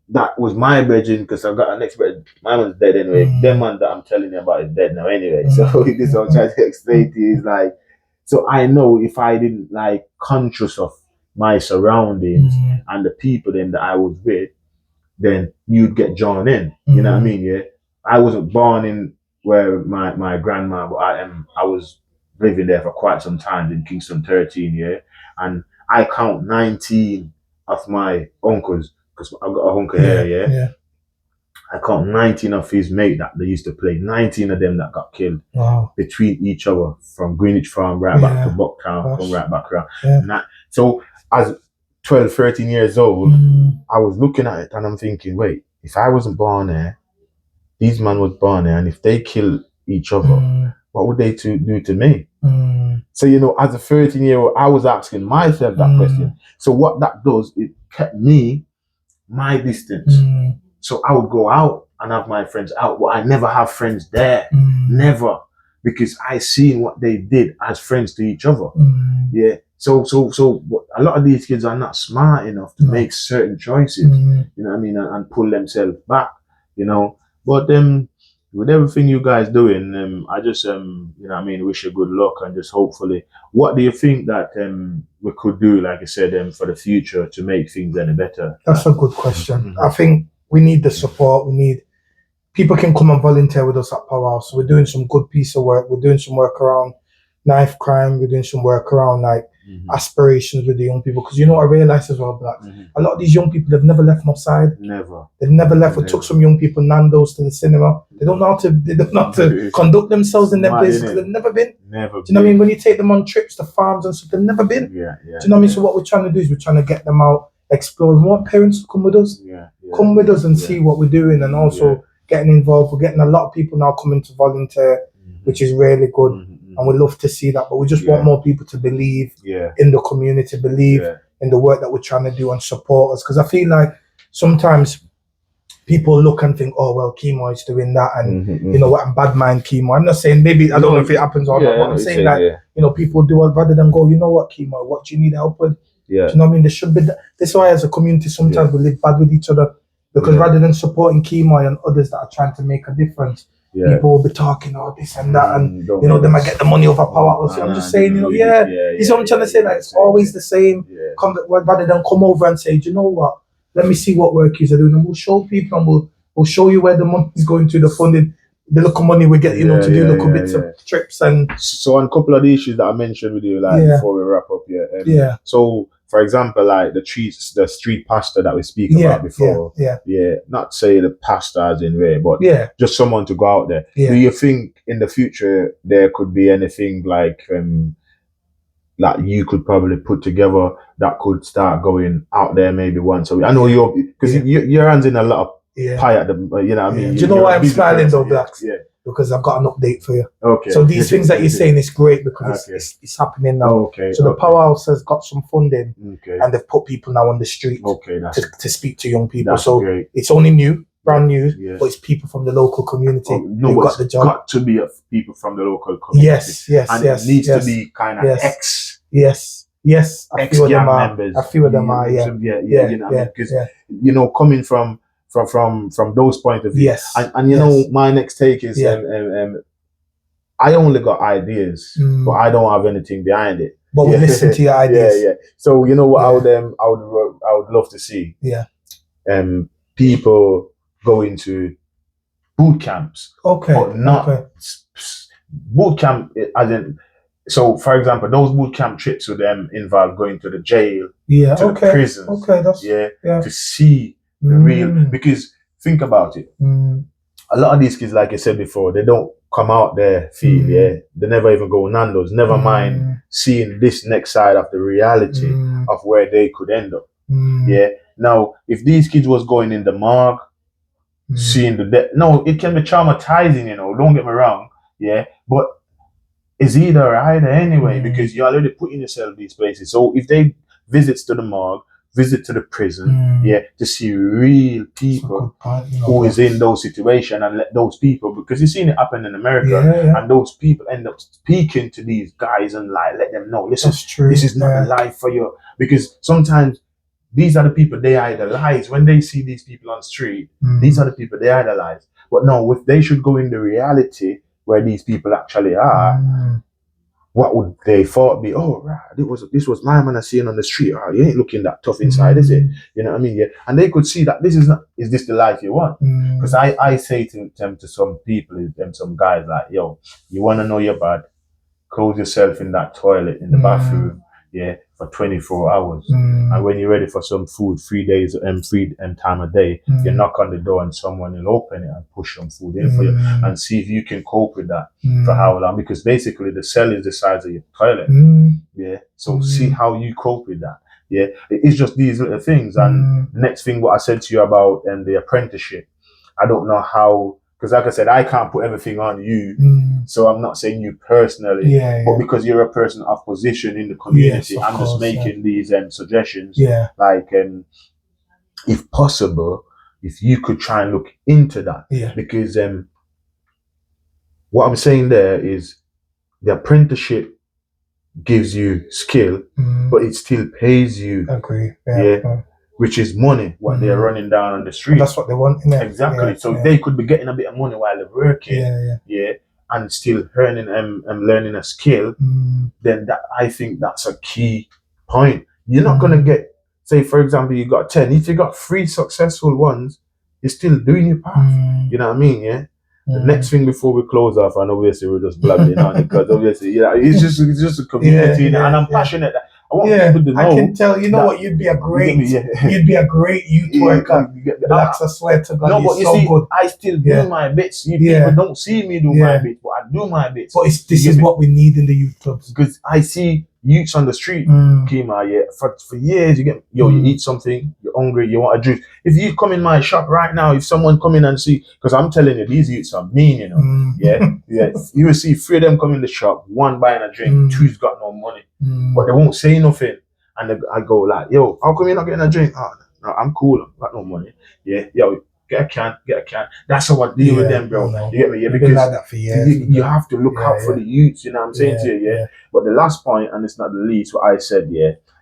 that was my brethren, because I've got an next brethren. My man's dead anyway. The man that I'm telling you about is dead now anyway. So this is what I'm trying to explain to you, is like, so I know if I didn't like conscious of my surroundings and the people then that I was with, then you'd get drawn in. You know what I mean? Yeah. I wasn't born in where my grandma, but I was living there for quite some time in Kingston 13, yeah. And I count 19 of my uncles, because I've got a uncle here, yeah. I count 19 of his mate that they used to play, 19 of them that got killed between each other, from Greenwich Farm right back to Bucktown, come right back around. So as 12, 13 years old, I was looking at it and I'm thinking, wait, if I wasn't born there, these men was born there, and if they kill each other, what would they do to me? So, you know, as a 13-year-old, I was asking myself that question. So what that does, it kept me my distance. So I would go out and have my friends out, but I never have friends there. Never. Because I seen what they did as friends to each other. Yeah. So a lot of these kids are not smart enough to make certain choices, you know what I mean, and pull themselves back, you know. But with everything you guys doing, I just you know what I mean, wish you good luck, and just hopefully, what do you think that we could do, like I said, for the future to make things any better? That's a good question. I think we need the support. We need people can come and volunteer with us at Powerhouse. We're doing some good piece of work. We're doing some work around knife crime. We're doing some work around like aspirations with the young people. Because you know what I realized as well, Black, a lot of these young people, they've never left my side. Never. They've never left. We took some young people Nando's to the cinema. They don't know how to conduct themselves in their places because they've never been. Never. Do you know what I mean? When you take them on trips to farms and stuff, they've never been. Do you know what I mean? So what we're trying to do is we're trying to get them out, explore. We want parents to come with us. Come with us and see what we're doing, and also getting involved. We're getting a lot of people now coming to volunteer, which is really good. And we love to see that, but we just want more people to believe in the community, believe in the work that we're trying to do, and support us. Because I feel like sometimes people look and think, oh, well, Kemoy's doing that, and you know what, I'm bad mind Kemoy. I'm not saying, maybe, I don't know if it happens or not, but I'm saying that, you know, people do it rather than go, you know what, Kemoy, what do you need help with? Do you know what I mean? There should be, that's why as a community, sometimes we live bad with each other, because rather than supporting Kemoy and others that are trying to make a difference, people will be talking all this and that, and you know, they might get the money over Powerhouse. I'm just saying, you know, this is what I'm trying to say. Like, it's always the same. Rather than come over and say, do you know what? Let me see what work you're doing, and we'll show people, and we'll show you where the money is going to, the funding, the local money we get, you know, to do little bits of trips. And so, on a couple of the issues that I mentioned with you, like before we wrap up, so. For example, like the street pastor that we speak about before. Not say the pastor as in way, but just someone to go out there. Do you think in the future there could be anything like you could probably put together that could start going out there maybe once a week? I know because your hands in a lot of pie at the, you know what I mean? Do you know why I'm smiling though, Blacks? Because I've got an update for you. So these things that you're saying is great, because it's happening now. So the Powerhouse has got some funding, and they've put people now on the street to speak to young people. So it's only new, brand new, but it's people from the local community who got the job. Got to be people from the local community. Yes. And it needs to be kind of Yes, a few of them are. Members. A few of them are. Yeah. You know, because you know, coming from those point of view. Yes. And you know, my next take is I only got ideas, but I don't have anything behind it. But we listen to your ideas. So you know what I would love to see. People go into boot camps. Okay. But not boot camp as in. So, for example, those boot camp trips would involve going to the jail, to the prisons, to see the real. Because think about it, a lot of these kids, like I said before, they don't come out there feel, they never even go Nando's. Never mind seeing this next side of the reality of where they could end up. Now, if these kids was going in the morgue, seeing the death, no, it can be traumatizing. You know, don't get me wrong, but. It's either anyway, because you're already putting yourself in these places. So if they visits to the morgue, visit to the prison, to see real people who is in those situations and let those people, because you've seen it happen in America, and those people end up speaking to these guys and like let them know, listen, this is not a life for you. Because sometimes these are the people they idolize. When they see these people on the street, these are the people they idolize. But no, if they should go in the reality where these people actually are, what would they thought be? Oh, right, this was my man I seen on the street. Oh, you ain't looking that tough inside, is it? You know what I mean? And they could see that this is not. Is this the life you want? Because I say to some people, some guys like, yo, you want to know you're bad? Close yourself in that toilet in the bathroom, for 24 hours. And when you're ready for some food, 3 days time a day, you knock on the door and someone will open it and push some food in for you and see if you can cope with that for how long. Because basically the cell is the size of your toilet. So see how you cope with that. It's just these little things. And next thing, what I said to you about the apprenticeship, I don't know how. Because like I said, I can't put everything on you, so I'm not saying you personally, but because you're a person of position in the community, I'm just making these suggestions. Like, if possible, if you could try and look into that, because what I'm saying there is the apprenticeship gives you skill, but it still pays you. Agree. Which is money, what they're running down on the street. And that's what they want, innit? Exactly. So they could be getting a bit of money while they're working, and still earning and learning a skill. Then I think that's a key point. You're not gonna get, say for example, you got 10. If you got 3 successful ones, you're still doing your path. You know what I mean? The next thing before we close off, and obviously we're just blabbing on because obviously, it's just a community, and I'm passionate. I want people to know. I can tell. You know what? You'd be a great youth worker. Relax, I swear to God. No, but you so see, good. I still do my bits. People don't see me do my bits, but I do my bits. But this is what we need in the youth clubs. Because I see youths on the street, Kemoy, for years, you eat something, you're hungry, you want a juice. If you come in my shop right now, if someone come in and see, because I'm telling you, these youths are mean, you know. You will see 3 of them come in the shop, 1 buying a drink, 2's got no money. But they won't say nothing. And I go like, yo, how come you're not getting a drink? Oh, no, I'm cool, I've got no money. Yo, get a can. That's how I deal with them, bro. You get me? Because like that for years, you have to look out for the youths, you know what I'm saying to you, But the last point, and it's not the least, what I said,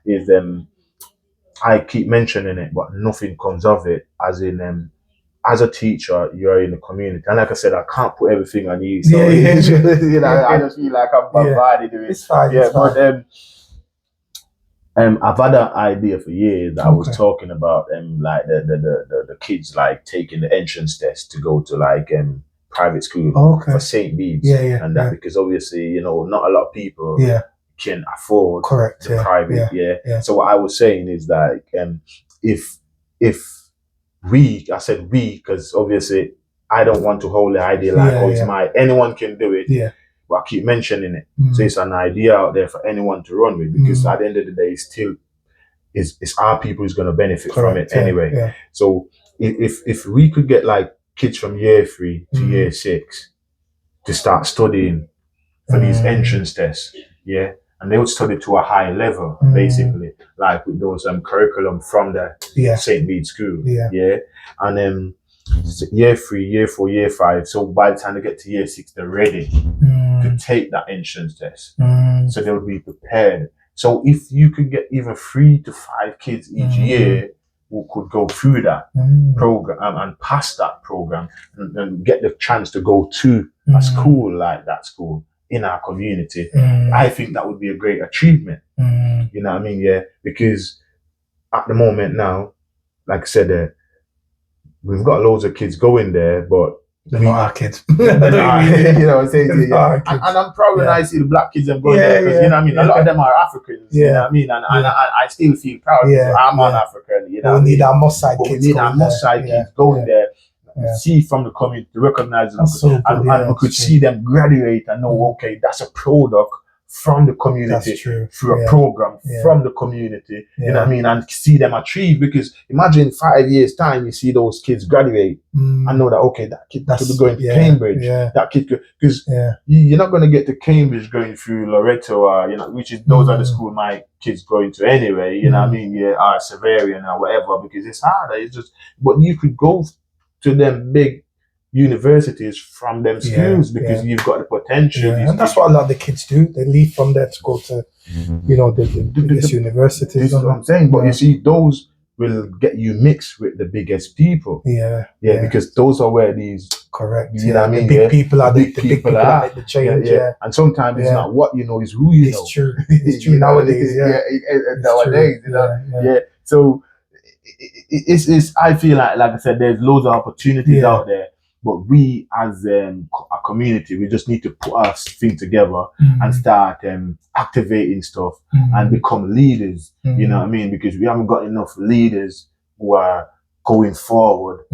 is I keep mentioning it, but nothing comes of it, as in as a teacher, you're in the community. And like I said, I can't put everything on you. So I just feel like I'm bombarded with it. It's fine. But I've had an idea for years that I was talking about like the kids like taking the entrance test to go to like private school for St. Bede's and that because obviously, you know, not a lot of people can afford the private. So what I was saying is that if I said we, because obviously I don't want to hold the idea like it's anyone can do it. But I keep mentioning it. So it's an idea out there for anyone to run with, because at the end of the day, it's our people who's going to benefit from it anyway. So if we could get like kids from year 3 to year 6 to start studying for these entrance tests, and they would study to a high level, basically, like with those curriculum from the St. Bede's school, and then year 3, year 4, year 5. So by the time they get to year 6, they're ready to take that entrance test. So they'll be prepared. So if you could get even 3 to 5 kids each year who could go through that program and pass that program and get the chance to go to a school like that school in our community, I think that would be a great achievement. You know what I mean? Yeah, because at the moment now, like I said, we've got loads of kids going there, but they're not our kids. you know what I'm saying? And I'm proud when I see the black kids and going there, because you know what I mean. A lot of them are Africans. You know what I mean? And I still feel proud because I'm an African. You know, we need our Moss side kids. We need our Moss side kids going there. See from the community, recognize them, and we could see them graduate and know, okay, that's a product from the community through a program from the community. You know what I mean? And see them achieve, because imagine 5 years time you see those kids graduate and know that, okay, that kid could be going to Cambridge. That kid could, because you're not going to get to Cambridge going through Loreto, or which is those are the school my kids going to anyway. You know what I mean? Or Severian or whatever, because it's harder. It's just, but you could go to them big universities from them schools because you've got the potential. And that's what a lot of the kids do. They leave from there to go to, the biggest universities. This is what I'm saying. But you see, those will get you mixed with the biggest people. Because those are where these. Correct. You know what I mean? The big people are the big people that make the change. And sometimes it's not what you know, it's who you know. It's true. It's true nowadays. Nowadays, you know. So it's. I feel like I said, there's loads of opportunities out there. But we, as a community, we just need to put our thing together and start activating stuff and become leaders. You know what I mean? Because we haven't got enough leaders who are going forward.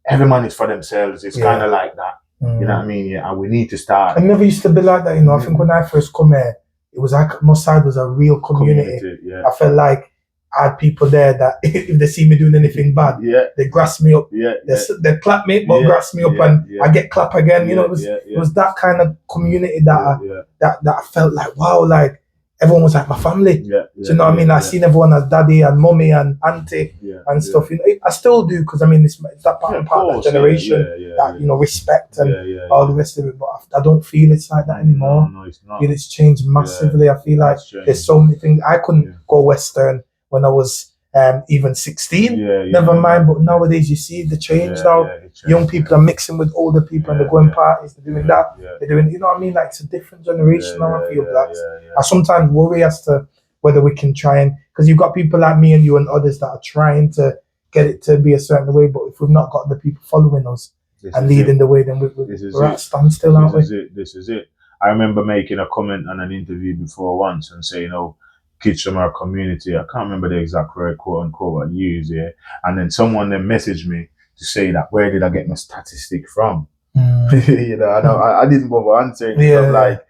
Every man is for themselves. It's kind of like that. You know what I mean? Yeah, and we need to start. It never used to be like that. I think when I first come here, it was like Moss Side was a real community. I felt like I had people there that if they see me doing anything bad, they grass me up. They clap me, but grass me up, and I get clap again. It was that kind of community that I felt like, wow, like everyone was like my family. Do you know what I mean? I seen everyone as daddy and mummy and auntie and stuff. I still do, because I mean it's that part of that generation that respect and all the rest of it. But I don't feel it's like that anymore. No, it's not. It's changed massively. I feel like there's so many things. I couldn't go Western when I was even 16, never mind. But nowadays you see the change now. Young people are mixing with older people and they're going parties, they're doing that, they're doing, you know what I mean? Like it's a different generation now, I feel blacks. I sometimes worry as to whether we can try and, because you've got people like me and you and others that are trying to get it to be a certain way, but if we've not got the people following us and leading the way, then we're at a standstill, aren't we? This is it. I remember making a comment on an interview before once and saying, kids from our community, I can't remember the exact word, quote unquote, I used and then someone then messaged me to say that, where did I get my statistic from? I didn't bother answering. I'm like,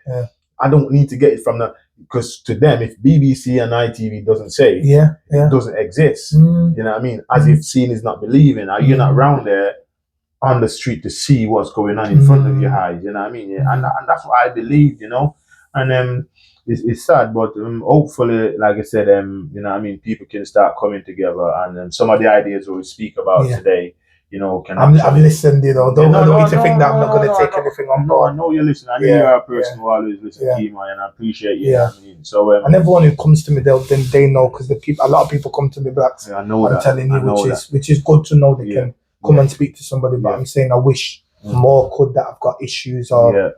I don't need to get it from because to them, if BBC and ITV doesn't say it doesn't exist. You know what I mean? As if seeing is not believing. You're not around there on the street to see what's going on in front of your eyes. You know what I mean? And that's what I believe. And it's sad, but hopefully, like I said, you know what I mean, people can start coming together, and some of the ideas we speak about today, can. I've listened, don't want you to think that I'm not going to take anything on board. I know you listen. I know you're a person who always listens to Kemoy, and I appreciate you. I mean, so and everyone who comes to me, they know, because a lot of people come to me, blacks. I know I'm telling you, which is good to know. They can come and speak to somebody, but I'm saying I wish more could that have got issues or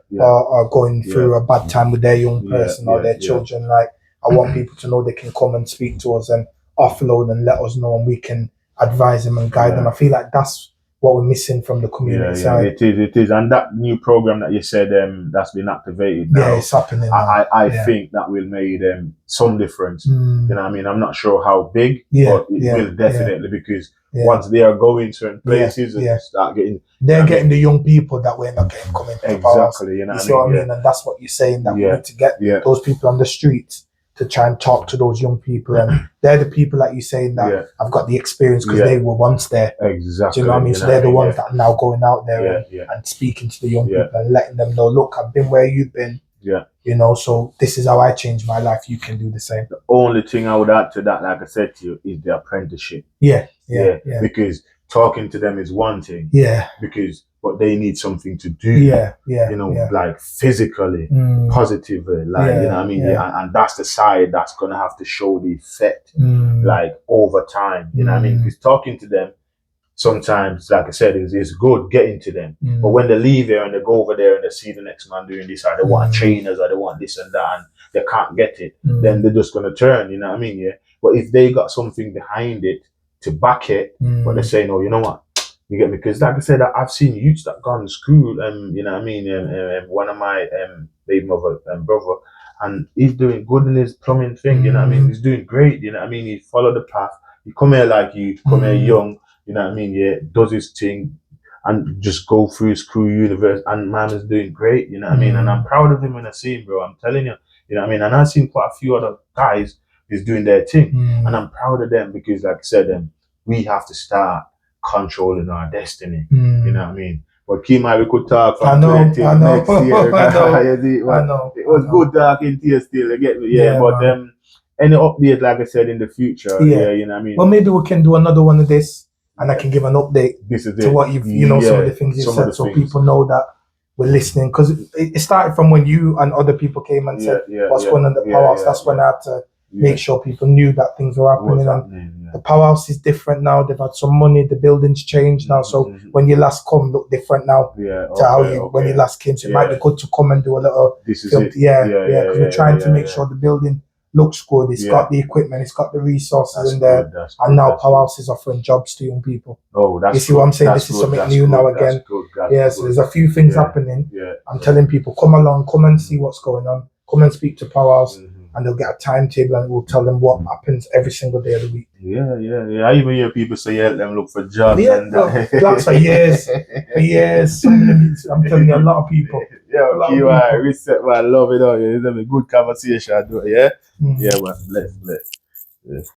going through a bad time with their young person or their children. Like, I want people to know they can come and speak to us and offload and let us know, and we can advise them and guide them. I feel like that's what we're missing from the community side. It is. And that new program that you said that's been activated now, it's happening now. I think that will make some difference. You know what I mean? I'm not sure how big, but it will definitely, because once they are going certain places and start getting... They're getting the young people that we're not getting coming to the power. Exactly, you know what I mean? And that's what you're saying, that we need to get those people on the streets to try and talk to those young people. And they're the people that you're saying that have got the experience because they were once there. Exactly. Do you know what I mean? So they're the ones that are now going out there and speaking to the young people and letting them know, look, I've been where you've been. So this is how I changed my life. You can do the same. The only thing I would add to that, like I said to you, is the apprenticeship. Yeah. Because talking to them is one thing. Because but they need something to do. Like physically, positively, like you know what I mean. And that's the side that's gonna have to show the effect, like over time. You know what I mean? Because talking to them sometimes, like I said, is good getting to them. But when they leave here and they go over there and they see the next man doing this, or they want trainers, or they want this and that, and they can't get it, then they're just gonna turn. You know what I mean? Yeah. But if they got something behind it to back it, but they say, no, you know what? You get me? Because like I said, I've seen youths that gone to school, you know what I mean? One of my baby mother and brother, and he's doing good in his plumbing thing, you know what I mean? He's doing great, you know what I mean? He followed the path. He come here like you, come here young, you know what I mean? Yeah, does his thing and just go through his crew universe, and man is doing great, you know what I mean? And I'm proud of him when I see him, bro. I'm telling you, you know what I mean? And I've seen quite a few other guys who's doing their thing, and I'm proud of them because, like I said, we have to start controlling our destiny. You know what I mean? But Kemoy, we could talk from next year. I know. It was good talking to you still, you get me? Yeah, but any update, like I said, in the future, you know what I mean? Well, maybe we can do another one of this, and I can give an update to what you've, some of the things you said, so people know that we're listening. Because it started from when you and other people came and said, what's going on in the powerhouse? That's when I had to make sure people knew that things were happening. The powerhouse is different now. They've had some money. The building's changed now. So when you last come, look different now to how when you last came. So it might be good to come and do a little film. Because we're trying to make sure the building looks good. It's got the equipment. It's got the resources in there. And now powerhouse is offering jobs to young people. Oh, that's you see what I'm saying? This is something new now again. So there's a few things happening. I'm telling people, come along, come and see what's going on. Come and speak to powerhouse. And they'll get a timetable, and we'll tell them what happens every single day of the week. I even hear people say, help them look for jobs. That's for years. Some of them, I'm telling you, a lot of people. Kemoy, reset, man. Love it all. It's a good conversation. Yeah, well, let's.